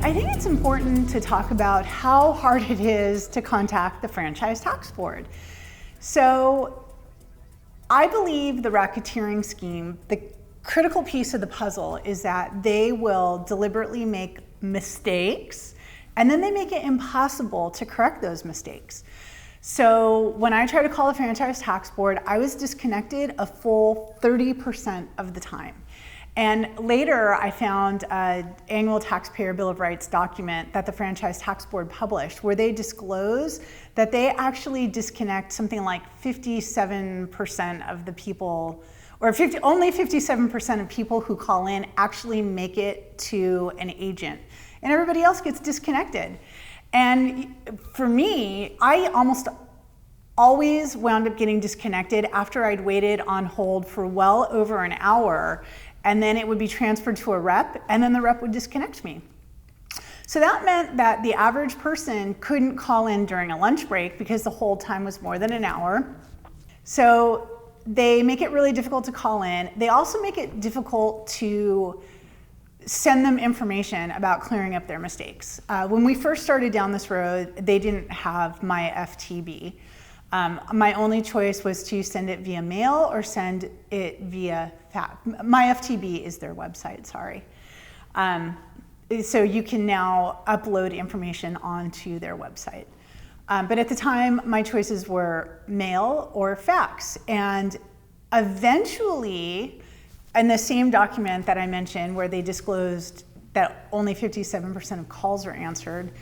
I think it's important to talk about how hard it is to contact the Franchise Tax Board. So I believe the racketeering scheme, the critical piece of the puzzle is that they will deliberately make mistakes and then they make it impossible to correct those mistakes. So when I tried to call the Franchise Tax Board, I was disconnected a full 30% of the time. And later I found an annual taxpayer bill of rights document that the Franchise Tax Board published where they disclose that they actually disconnect something like 57% of the people, or only 57% of people who call in actually make it to an agent. And everybody else gets disconnected. And for me, I almost always wound up getting disconnected after I'd waited on hold for well over an hour, and then it would be transferred to a rep, and then the rep would disconnect me. So that meant that the average person couldn't call in during a lunch break because the hold time was more than an hour. So they make it really difficult to call in. They also make it difficult to send them information about clearing up their mistakes. When we first started down this road, they didn't have my FTB. My only choice was to send it via mail or send it via fax. My FTB is their website, sorry. So you can now upload information onto their website. But at the time, my choices were mail or fax. And eventually, in the same document that I mentioned where they disclosed that only 57% of calls are answered,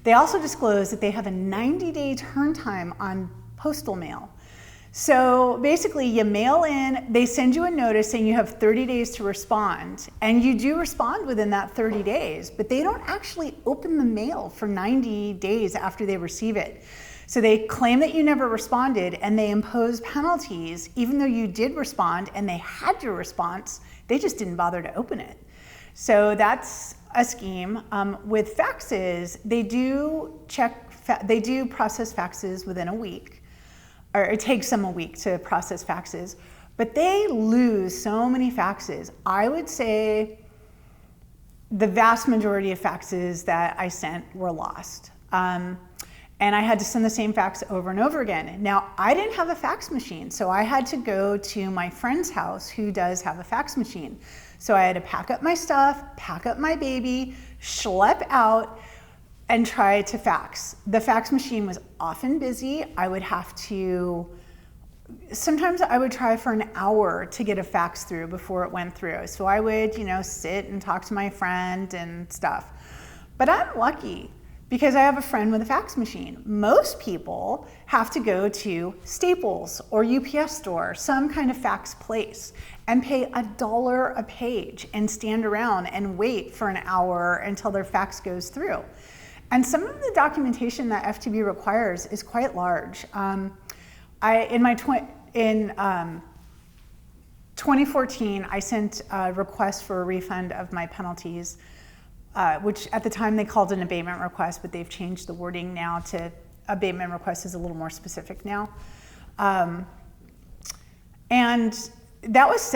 they also disclosed that they have a 90-day turn time on postal mail. So basically you mail in, they send you a notice saying you have 30 days to respond, and you do respond within that 30 days, but they don't actually open the mail for 90 days after they receive it. So they claim that you never responded and they impose penalties even though you did respond and they had your response, they just didn't bother to open it. So that's a scheme. With faxes, they do process faxes within a week, or it takes them a week to process faxes, but they lose so many faxes. I would say the vast majority of faxes that I sent were lost. And I had to send the same fax over and over again. Now, I didn't have a fax machine, so I had to go to my friend's house who does have a fax machine. So I had to pack up my stuff, pack up my baby, schlep out, and try to fax. The fax machine was often busy. Sometimes I would try for an hour to get a fax through before it went through. So I would, sit and talk to my friend and stuff. But I'm lucky because I have a friend with a fax machine. Most people have to go to Staples or UPS store, some kind of fax place, and pay $1 a page and stand around and wait for an hour until their fax goes through. And some of the documentation that FTB requires is quite large. In 2014, I sent a request for a refund of my penalties, which at the time they called an abatement request, but they've changed the wording now to abatement request is a little more specific now. And that was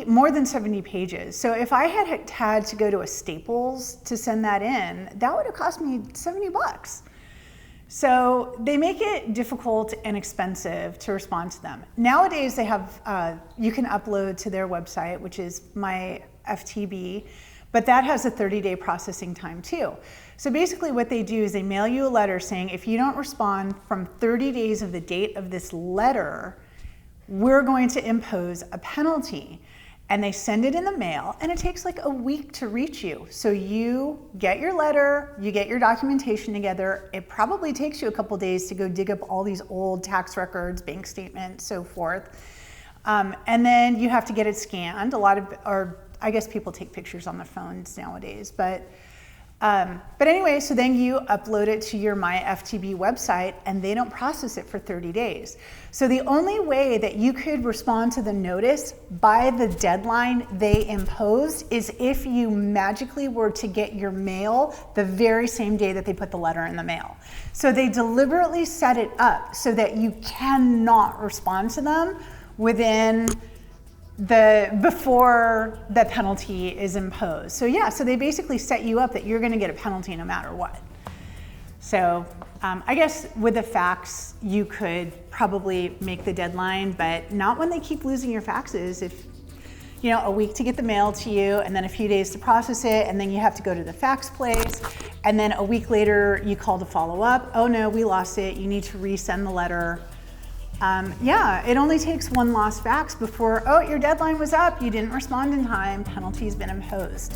more than 70 pages. So if I had to go to a Staples to send that in, that would have cost me $70. So they make it difficult and expensive to respond to them. Nowadays they have, you can upload to their website, which is my FTB, but that has a 30-day processing time too. So basically what they do is they mail you a letter saying, if you don't respond from 30 days of the date of this letter, we're going to impose a penalty. And they send it in the mail, and it takes like a week to reach you. So you get your letter, you get your documentation together. It probably takes you a couple days to go dig up all these old tax records, bank statements, so forth. And then you have to get it scanned. I guess people take pictures on their phones nowadays, but anyway, so then you upload it to your My FTB website and they don't process it for 30 days. So the only way that you could respond to the notice by the deadline they imposed is if you magically were to get your mail the very same day that they put the letter in the mail. So they deliberately set it up so that you cannot respond to them within before the penalty is imposed. So yeah, so they basically set you up that you're going to get a penalty no matter what. So I guess with the fax, you could probably make the deadline, but not when they keep losing your faxes. If, you know, a week to get the mail to you, and then a few days to process it, and then you have to go to the fax place, and then a week later you call to follow up. Oh no, we lost it. You need to resend the letter. Yeah, it only takes one lost fax before, oh, your deadline was up. You didn't respond in time. Penalty's been imposed.